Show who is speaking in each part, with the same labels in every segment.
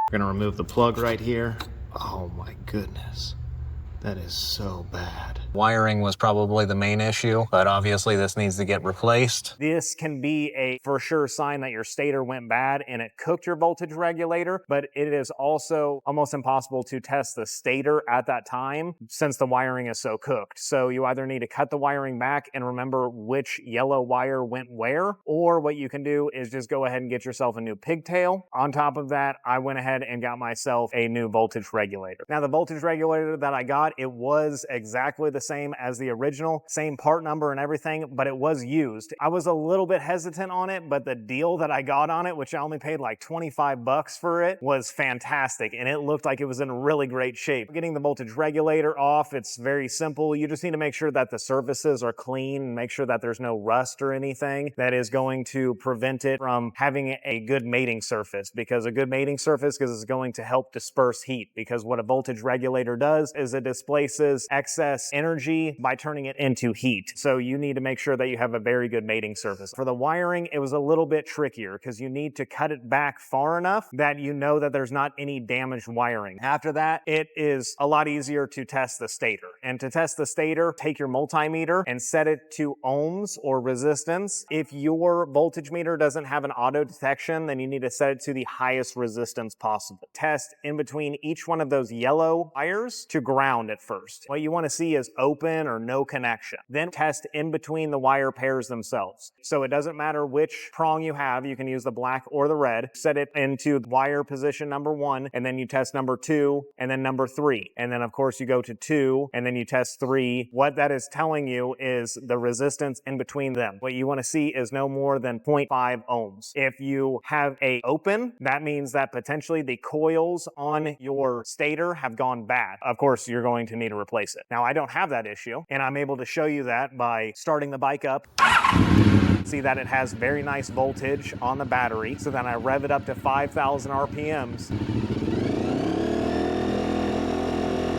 Speaker 1: We're gonna remove the plug right here. Oh my goodness. That is so bad. Wiring was probably the main issue, but obviously this needs to get replaced.
Speaker 2: This can be a for sure sign that your stator went bad and it cooked your voltage regulator, but it is also almost impossible to test the stator at that time since the wiring is so cooked. So you either need to cut the wiring back and remember which yellow wire went where, or what you can do is just go ahead and get yourself a new pigtail. On top of that, I went ahead and got myself a new voltage regulator. Now the voltage regulator that I got, it was exactly the same as the original, same part number and everything, but it was used. I was a little bit hesitant on it, but the deal that I got on it, which I only paid like 25 bucks for it, was fantastic, and it looked like it was in really great shape. Getting the voltage regulator off, it's very simple. You just need to make sure that the surfaces are clean and make sure that there's no rust or anything that is going to prevent it from having a good mating surface, because a good mating surface is going to help disperse heat, because what a voltage regulator does is it displaces excess energy by turning it into heat. So you need to make sure that you have a very good mating surface. For the wiring, it was a little bit trickier because you need to cut it back far enough that you know that there's not any damaged wiring. After that, it is a lot easier to test the stator. And to test the stator, take your multimeter and set it to ohms or resistance. If your voltage meter doesn't have an auto detection, then you need to set it to the highest resistance possible. Test in between each one of those yellow wires to ground at first. What you want to see is open or no connection. Then test in between the wire pairs themselves. So it doesn't matter which prong you have, you can use the black or the red. Set it into wire position number 1, and then you test number 2, and then number 3. And then of course you go to 2, and then you test 3. What that is telling you is the resistance in between them. What you want to see is no more than 0.5 ohms. If you have a open, that means that potentially the coils on your stator have gone bad. Of course, you're going to need to replace it. Now, I don't have that issue, and I'm able to show you that by starting the bike up. See that it has very nice voltage on the battery, so then I rev it up to 5,000 RPMs.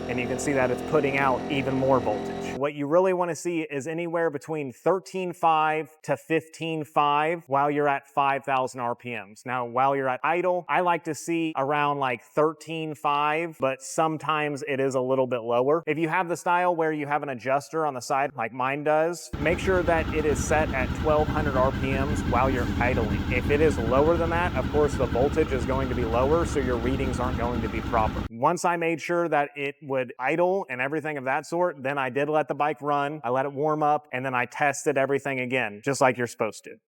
Speaker 2: And you can see that it's putting out even more voltage. What you really want to see is anywhere between 13.5 to 15.5 while you're at 5,000 RPMs. Now, while you're at idle, I like to see around like 13.5, but sometimes it is a little bit lower. If you have the style where you have an adjuster on the side like mine does, make sure that it is set at 1,200 RPMs while you're idling. If it is lower than that, of course, the voltage is going to be lower, so your readings aren't going to be proper. Once I made sure that it would idle and everything of that sort, then I did let the bike run, I let it warm up, and then I tested everything again, just like you're supposed to.